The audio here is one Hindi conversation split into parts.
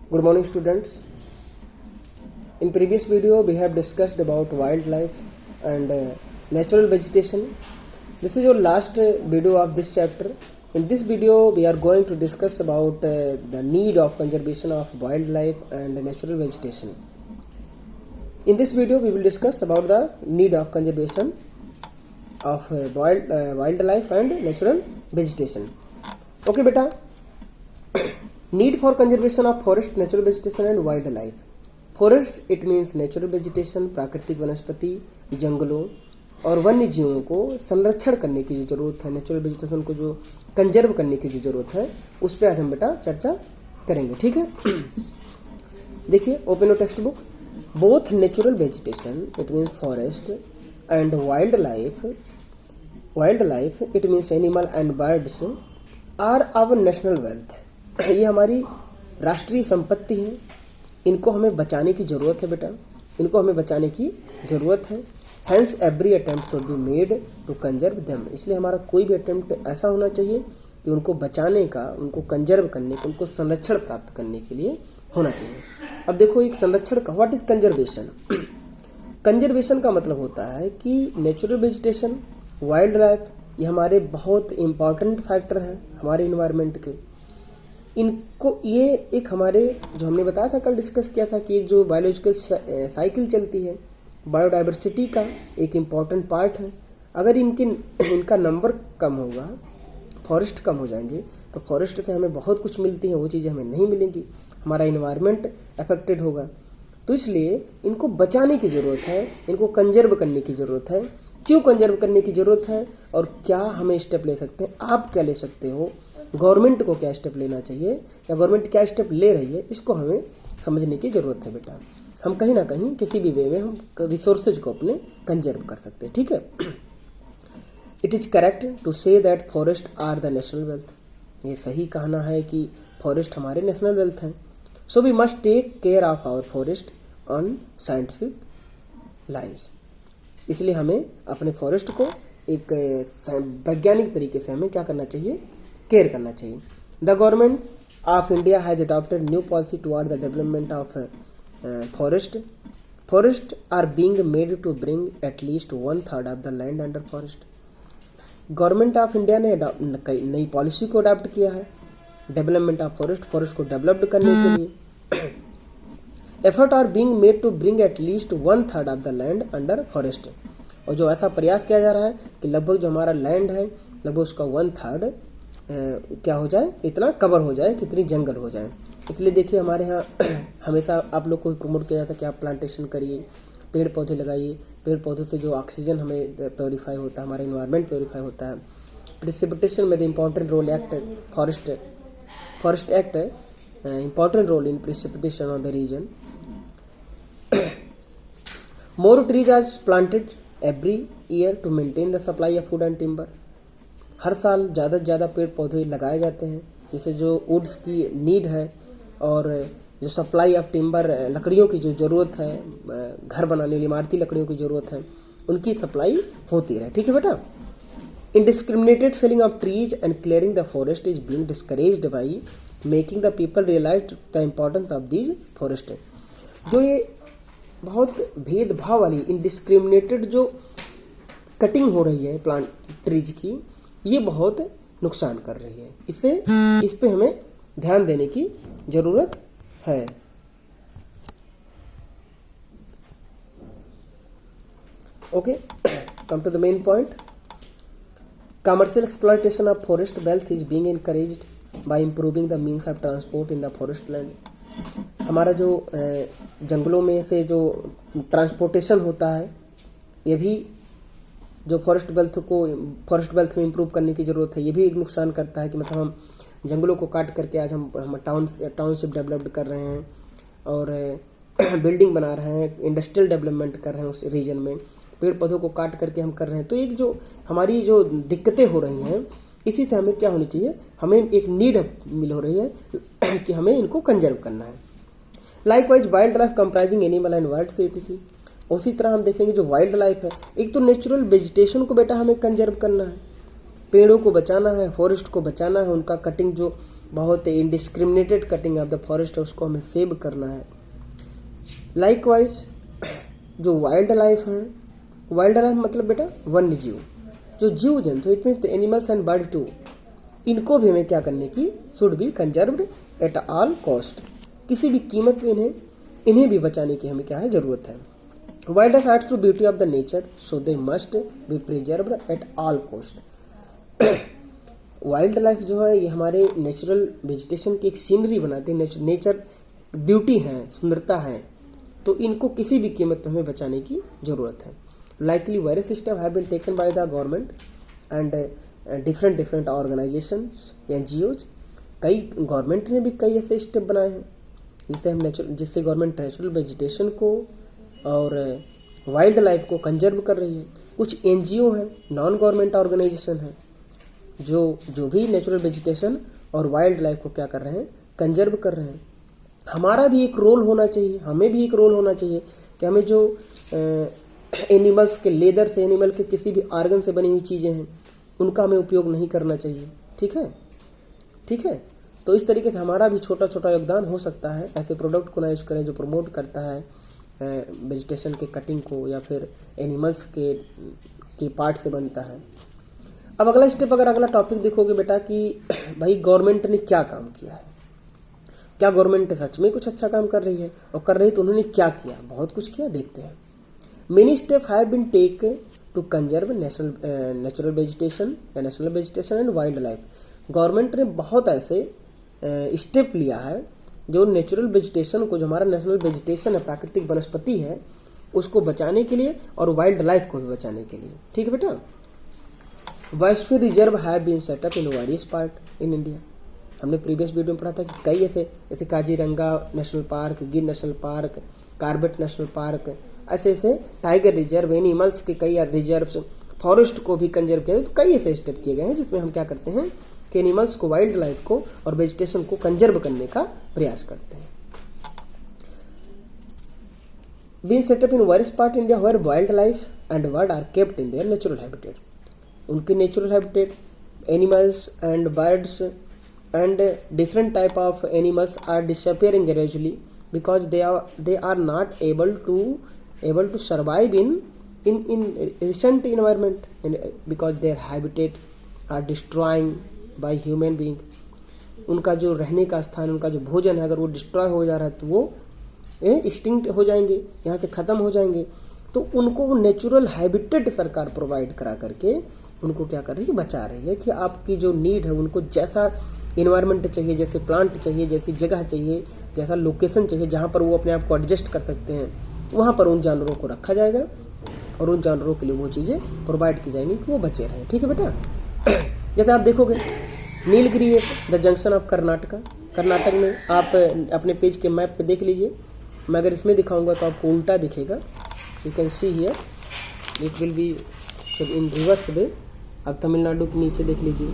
Good morning, students. In previous video, we have discussed about wildlife and natural vegetation. This is your last video of this chapter. In this video, we are going to discuss about the need of conservation of wildlife and natural vegetation. In this video, we will discuss about the need of conservation of wildlife and natural vegetation. Okay, beta. Need for conservation of forest, natural vegetation and wildlife. Forest it means natural vegetation, प्राकृतिक वनस्पति, जंगलों और वन्य जीवों को संरक्षण करने की जो जरूरत है, नेचुरल वेजिटेशन को जो कंजर्व करने की जो जरूरत है, उस पर आज हम बेटा चर्चा करेंगे. ठीक है. देखिए, open your textbook. Both natural vegetation it means forest and wildlife it means animal and birds are our national wealth. ये हमारी राष्ट्रीय संपत्ति है. इनको हमें बचाने की ज़रूरत है बेटा, इनको हमें बचाने की ज़रूरत है. Hence every attempt should be made to conserve them. इसलिए हमारा कोई भी अटेम्प्ट ऐसा होना चाहिए कि उनको बचाने का, उनको कंजर्व करने का, उनको संरक्षण प्राप्त करने के लिए होना चाहिए. अब देखो, एक संरक्षण का व्हाट इज कंजर्वेशन. कंजर्वेशन का मतलब होता है कि नेचुरल वेजिटेशन, वाइल्ड लाइफ, ये हमारे बहुत इम्पॉर्टेंट फैक्टर है हमारे इन्वायरमेंट के. इनको ये एक हमारे जो हमने बताया था, कल डिस्कस किया था कि एक जो बायोलॉजिकल साइकिल चलती है, बायोडाइवर्सिटी का एक इम्पॉर्टेंट पार्ट है. अगर इनका नंबर कम होगा, फॉरेस्ट कम हो जाएंगे, तो फॉरेस्ट से हमें बहुत कुछ मिलती है, वो चीज़ें हमें नहीं मिलेंगी, हमारा इन्वायरमेंट अफेक्टेड होगा. तो इसलिए इनको बचाने की ज़रूरत है, इनको कंजर्व करने की ज़रूरत है. क्यों कंजर्व करने की ज़रूरत है और क्या हमें स्टेप ले सकते हैं, आप क्या ले सकते हो, गवर्नमेंट को क्या स्टेप लेना चाहिए या गवर्नमेंट क्या स्टेप ले रही है, इसको हमें समझने की ज़रूरत है बेटा. हम कहीं ना कहीं किसी भी वे में हम रिसोर्सेज को अपने कंजर्व कर सकते हैं. ठीक है. It is correct to say that forest are the national wealth. ये सही कहना है कि फॉरेस्ट हमारे नेशनल वेल्थ हैं. So we must take care of our forest on scientific lines. इसलिए हमें अपने फॉरेस्ट को एक वैज्ञानिक तरीके से हमें क्या करना चाहिए, केयर करना चाहिए. The government of India has adopted new policy toward the development of forest. Forest are being made to bring at least 1/3 of the land under forest. Government of India ने नई पॉलिसी को अडॉप्ट किया है डेवलपमेंट ऑफ फॉरेस्ट, फॉरेस्ट को डेवलप्ड करने के लिए. Effort are being made to bring at least 1/3 of the land under forest. और जो ऐसा प्रयास किया जा रहा है कि लगभग जो हमारा लैंड है, लगभग उसका 1/3 क्या हो जाए, इतना कवर हो जाए, कितनी जंगल हो जाए. इसलिए देखिए, हमारे यहाँ हमेशा आप लोग को प्रमोट किया जाता है कि आप प्लांटेशन करिए, पेड़ पौधे लगाइए. पेड़ पौधों से जो ऑक्सीजन हमें प्योरीफाई होता है, हमारा इन्वायरमेंट प्योरीफाई होता है. प्रिसिपिटेशन में the important role act forest act important role in precipitation of the region. More trees are planted every year to maintain the supply of food and timber. हर साल ज़्यादा से ज़्यादा पेड़ पौधे लगाए जाते हैं, जिससे जो वुड्स की नीड है और जो सप्लाई ऑफ टिम्बर, लकड़ियों की जो ज़रूरत है, घर बनाने के लिए इमारती लकड़ियों की ज़रूरत है, उनकी सप्लाई होती रहे. ठीक है बेटा. Indiscriminated felling of trees and clearing the forest is being discouraged by making the people realize the importance of these forest. जो ये बहुत भेदभाव वाली इनडिस्क्रिमिनेटेड जो कटिंग हो रही है प्लांट ट्रीज की, ये बहुत नुकसान कर रही है. इस पे हमें ध्यान देने की जरूरत है. Okay, come to the main point. Commercial exploitation of forest wealth is being encouraged by improving the means of transport in the forest land. हमारा जो जंगलों में से जो ट्रांसपोर्टेशन होता है, ये भी जो फॉरेस्ट वेल्थ में इम्प्रूव करने की ज़रूरत है. ये भी एक नुकसान करता है कि मतलब हम जंगलों को काट करके आज हम टाउनशिप डेवलप्ड कर रहे हैं और बिल्डिंग बना रहे हैं, इंडस्ट्रियल डेवलपमेंट कर रहे हैं उस रीजन में, पेड़ पौधों को काट करके हम कर रहे हैं. तो एक जो हमारी जो दिक्कतें हो रही हैं, इसी से हमें क्या होनी चाहिए, हमें एक नीड मिल हो रही है कि हमें इनको कंजर्व करना है. Likewise wild life comprising animal and birds etc. उसी तरह हम देखेंगे जो वाइल्ड लाइफ है, एक तो नेचुरल वेजिटेशन को बेटा हमें कंजर्व करना है, पेड़ों को बचाना है, फॉरेस्ट को बचाना है, उनका कटिंग जो बहुत indiscriminated cutting of the forest है उसको हमें सेव करना है। लाइकवाइज जो वाइल्ड लाइफ है, वाइल्ड लाइफ मतलब बेटा वन्य जीव, जो जीव जंतु, it means animals and bird too, इनको भी हमें क्या करने की, should be conserved at all cost, किसी भी कीमत में इन्हें भी बचाने की हमें क्या है जरूरत है। Wildlife adds to beauty of the nature so they must be preserved at all cost. Wildlife जो है ये हमारे नेचुरल वेजिटेशन की एक सीनरी बनाती है, नेचर ब्यूटी है, सुंदरता है, तो इनको किसी भी कीमत पर हमें बचाने की जरूरत है। Likely various step have been taken by the government and different organisations NGOs, कई गवर्नमेंट ने भी कई ऐसे स्टेप बनाए हैं जिससे गवर्नमेंट नेचुरल वेजिटेशन को और वाइल्ड लाइफ को कंजर्व कर रही है। कुछ एनजीओ हैं, नॉन गवर्नमेंट ऑर्गेनाइजेशन हैं, जो भी नेचुरल वेजिटेशन और वाइल्ड लाइफ को क्या कर रहे हैं, कंजर्व कर रहे हैं। हमारा भी एक रोल होना चाहिए, हमें भी एक रोल होना चाहिए कि हमें जो एनिमल्स के लेदर से, एनिमल के किसी भी आर्गन से बनी हुई चीज़ें हैं उनका हमें उपयोग नहीं करना चाहिए। ठीक है। तो इस तरीके से हमारा भी छोटा छोटा योगदान हो सकता है, ऐसे प्रोडक्ट को ना यूज करें जो प्रमोट करता है वेजिटेशन के कटिंग को या फिर एनिमल्स के पार्ट से बनता है। अब अगला स्टेप, अगर अगला टॉपिक देखोगे बेटा कि भाई गवर्नमेंट ने क्या काम किया है, क्या गवर्नमेंट सच में कुछ अच्छा काम कर रही है, और कर रही तो उन्होंने क्या किया, बहुत कुछ किया, देखते हैं। Many step have been take to conserve natural vegetation and wildlife. Government ने बहुत ऐसे स्टेप लिया है जो नेचुरल वेजिटेशन को, जो हमारा नेशनल वेजिटेशन है, प्राकृतिक वनस्पति है, उसको बचाने के लिए और वाइल्ड लाइफ को भी बचाने के लिए। ठीक है बेटा। Biosphere reserve have been set up in various part in India. हमने प्रीवियस वीडियो में पढ़ा था कि कई ऐसे Kaziranga national park, Gir national park, Corbett national park, ऐसे टाइगर रिजर्व, एनिमल्स के कई रिजर्व्स, फॉरेस्ट को भी कंजर्व किया, तो कई ऐसे स्टेप किए गए हैं जिसमें हम क्या करते हैं कि एनिमल्स को, वाइल्ड लाइफ को और वेजिटेशन को कंजर्व करने का प्रयास करते हैं। Being set up in various part India where wildlife and bird are kept in their natural habitat. उनके natural habitat, animals and birds and different type of animals are disappearing gradually because they are not able to survive in recent environment, and because their habitat are destroying by human being। उनका जो रहने का स्थान, उनका जो भोजन है, अगर वो डिस्ट्रॉय हो जा रहा है तो वो एक्सटिंक्ट हो जाएंगे, यहाँ से खत्म हो जाएंगे। तो उनको नेचुरल हैबिटेट सरकार प्रोवाइड करा करके उनको क्या कर रही है, बचा रही है कि आपकी जो नीड है, उनको जैसा इन्वायरमेंट चाहिए, जैसे प्लांट चाहिए, जैसी जगह चाहिए, जैसा लोकेशन चाहिए जहाँ पर वो अपने आप को एडजस्ट कर सकते हैं, वहाँ पर उन जानवरों को रखा जाएगा और उन जानवरों के लिए वो चीज़ें प्रोवाइड की जाएंगी कि वो बचे रहें। ठीक है बेटा। जैसे आप देखोगे Nilgiri the junction of Karnataka में, आप अपने पेज के मैप पे देख लीजिए। मैं अगर इसमें दिखाऊंगा तो आपको उल्टा दिखेगा। You can see here it will be in reverse way. आप तमिलनाडु के नीचे देख लीजिए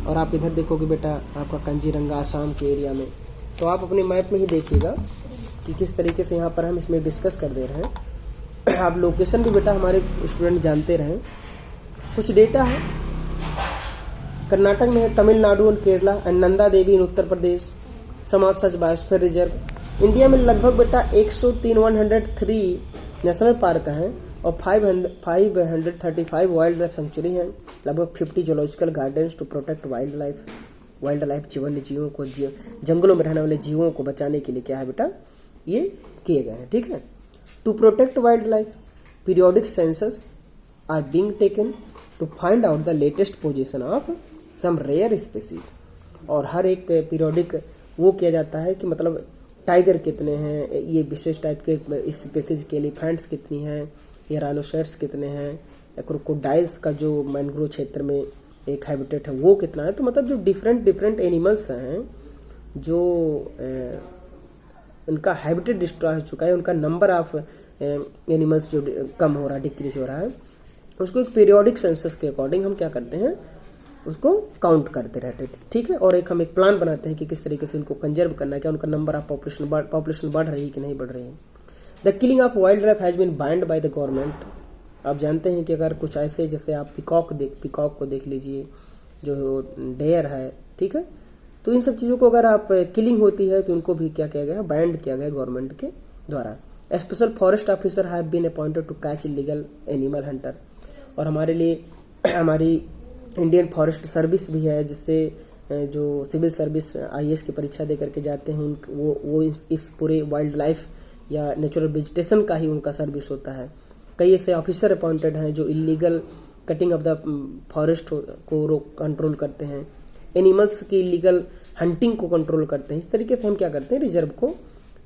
और आप इधर देखोगे बेटा आपका कांजीरंगा आसाम के एरिया में। तो आप अपने मैप में ही देखिएगा कि किस तरीके से यहाँ पर हम इसमें डिस्कस कर दे रहे हैं। आप लोकेशन भी बेटा हमारे स्टूडेंट जानते रहें। कुछ डेटा है, कर्नाटक में है, तमिलनाडु और Kerala and Nanda Devi in Uttar Pradesh, some of such biosphere reserve. India में लगभग बेटा 103 नेशनल पार्क हैं और 535 वाइल्ड लाइफ सेंचुरी हैं, लगभग 50 zoological gardens to protect wildlife वन्य जीवों को, जंगलों में रहने वाले जीवों को बचाने के लिए क्या है बेटा ये किए गए हैं। ठीक है। To protect wildlife periodic census are being taken to find out the latest position of some rare species. और हर एक पीरियोडिक वो किया जाता है कि मतलब टाइगर कितने हैं, ये विशेष टाइप के स्पीसीज के, एलिफेंट्स कितनी हैं, ये राइनोसेरस कितने हैं, क्रोकोडाइल्स का जो मैंग्रोव क्षेत्र में एक हैबिटेट है वो कितना है। तो मतलब जो डिफरेंट एनिमल्स हैं जो उनका हैबिटेट डिस्ट्रॉय हो चुका है, उनका नंबर ऑफ एनिमल्स जो कम हो रहा है, डिक्रीज हो रहा है, उसको एक पीरियोडिक सेंसस के अकॉर्डिंग हम क्या करते हैं, उसको काउंट करते रहते हैं। ठीक है। और हम एक प्लान बनाते हैं कि किस तरीके से उनको कंजर्व करना है, क्या उनका नंबर ऑफ पॉपुलेशन बढ़ रही है कि नहीं बढ़ रही है। The killing of wildlife has been banned by the government. आप जानते हैं कि अगर कुछ ऐसे, जैसे आप पिकॉक को देख लीजिए, जो डेयर है, ठीक है, तो इन सब चीज़ों को अगर आप किलिंग होती है तो इनको भी क्या किया गया, बैंड किया गया गवर्नमेंट के द्वारा। Special forest officer have been appointed to catch illegal animal hunter. और हमारे लिए हमारी इंडियन फॉरेस्ट सर्विस भी है, जिससे जो सिविल सर्विस IAS की परीक्षा दे करके जाते हैं वो इस पूरे वाइल्ड लाइफ या नेचुरल वेजिटेशन का ही उनका सर्विस होता है। कई ऐसे ऑफिसर अपॉइंटेड हैं जो illegal cutting of the forest को कंट्रोल करते हैं, एनिमल्स की इलीगल हंटिंग को कंट्रोल करते हैं। इस तरीके से हम क्या करते हैं, रिजर्व को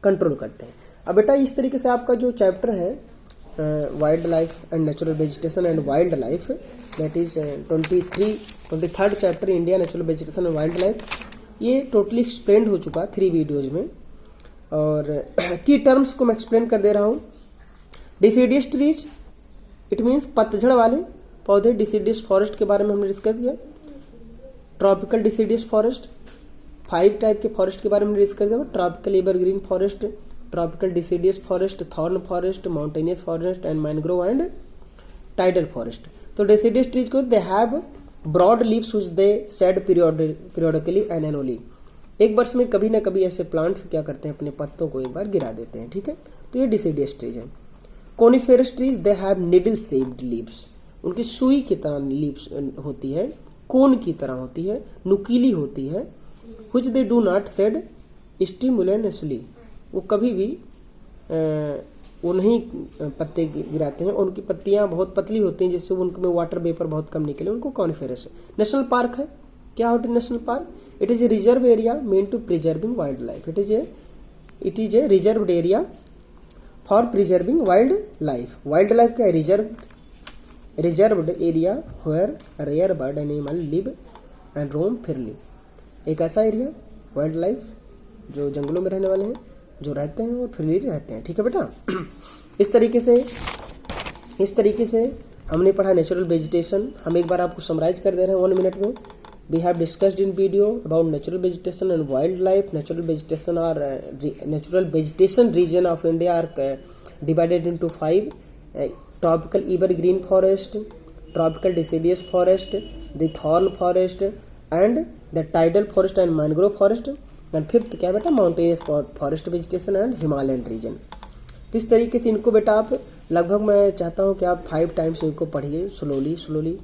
कंट्रोल करते हैं। अब बेटा इस तरीके से आपका जो चैप्टर है wildlife and natural vegetation and wild life, that is 23rd chapter India natural vegetation and wild life, ये टोटली एक्सप्लेन हो चुका 3 वीडियोज में। और की टर्म्स को मैं एक्सप्लेन कर दे रहा हूँ। डिसीडियस ट्रीज, इट मीन्स पतझड़ वाले पौधे। डिसीडियस फॉरेस्ट के बारे में हमने डिस्कस किया। ट्रॉपिकल डिसीडियस फॉरेस्ट, 5 टाइप के फॉरेस्ट के बारे में डिस्कस किया। Tropical evergreen forest, tropical deciduous forest, thorn forest, mountainous forest and mangrove and tidal forest. तो डिसीडियस ट्रीज को they have broad leaves which they shed periodically and annually. एक वर्ष में कभी ना कभी ऐसे प्लांट्स क्या करते हैं, अपने पत्तों को एक बार गिरा देते हैं, ठीक है। तो ये डिसीडियस ट्रीज है। Coniferous trees they have needle shaped leaves, उनकी सुई की तरह लीव्स होती है, कोन की तरह होती है, नुकीली होती है। Which they do not shed स्टिमुलेटली, वो कभी भी वो नहीं पत्ते गिराते हैं। और उनकी पत्तियां बहुत पतली होती हैं, जिससे उनमें वाटर वेपर बहुत कम निकले, उनको कॉनिफेरस। नेशनल पार्क है, क्या होता है national park? It is a reserve area meant to preserving wildlife. It is a reserved area for preserving wildlife. Wildlife क्या है? Reserved area where rare bird animal live and roam freely. एक ऐसा एरिया वाइल्ड लाइफ जो जंगलों में रहने वाले हैं, जो रहते हैं और फ्रीली रहते हैं, ठीक है बेटा। इस तरीके से हमने पढ़ा नेचुरल वेजिटेशन। हम एक बार आपको समराइज कर दे रहे हैं 1 मिनट में। We have discussed in video about natural vegetation and wildlife. Natural vegetation region of India are divided into 5: tropical evergreen forest, tropical deciduous forest, the thorn forest and the tidal forest and mangrove forest. And 5th क्या बेटा? Mountainous forest vegetation and Himalayan region. तो इस तरीके से इनको बेटा आप लगभग, मैं चाहता हूँ कि आप 5 टाइम्स इनको पढ़िए स्लोली।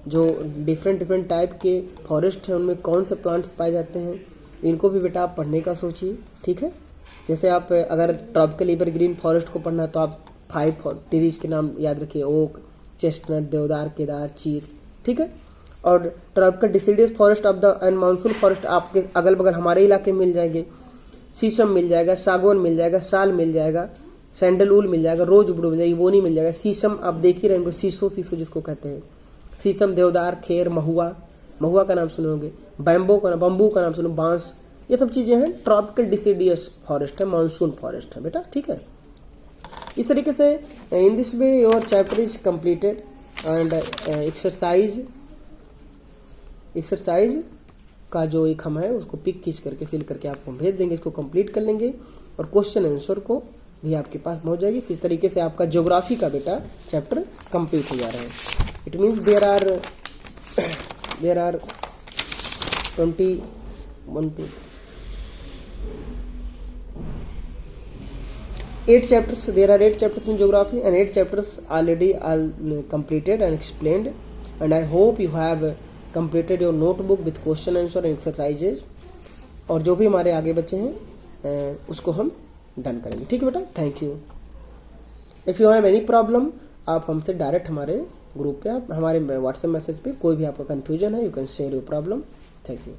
जो डिफरेंट टाइप के फॉरेस्ट हैं उनमें कौन से प्लांट्स पाए जाते हैं, इनको भी बेटा आप पढ़ने का सोचिए, ठीक है। जैसे आप अगर ट्रॉपिकल एवरग्रीन फॉरेस्ट को पढ़ना तो आप 5 ट्रीज के नाम याद रखिए: ओक, चेस्टनट, देवदार, केदार, चीर, ठीक है। और tropical deciduous forest of the end monsoon forest आपके अगल बगल हमारे इलाके में मिल जाएंगे। शीशम मिल जाएगा, सागवान मिल जाएगा, साल मिल जाएगा, सैंडलवुड मिल जाएगा, रोज वुड मिल जाएगी, बोनी मिल जाएगा। शीशम आप देख ही रहेंगे, शीशो जिसको कहते हैं। शीशम, देवदार, खेर, महुआ का नाम सुने होंगे, बम्बू का नाम सुनो, बांस, ये सब चीजें हैं ट्रॉपिकल डिसीडियस फॉरेस्ट है, मानसून फॉरेस्ट है बेटा, ठीक है। इस तरीके से in this way your chapter is completed and exercise का जो एक हम है उसको पिक खींच करके फिल करके आपको भेज देंगे, इसको कंप्लीट कर लेंगे और क्वेश्चन आंसर को भी आपके पास पहुंच जाएगी। इसी तरीके से आपका ज्योग्राफी का बेटा चैप्टर कंप्लीट हो जा रहा है। It means there are 8 chapters. There are 8 chapters in geography and 8 chapters already completed and explained, and I hope you have completed your notebook with question answer and exercises. और जो भी हमारे आगे बच्चे हैं उसको हम डन करेंगे, ठीक है बेटा। Thank you. If you have any problem आप हमसे डायरेक्ट हमारे ग्रुप पे, आप हमारे व्हाट्सएप मैसेज पे कोई भी आपका कन्फ्यूजन है, you can share your problem. Thank you.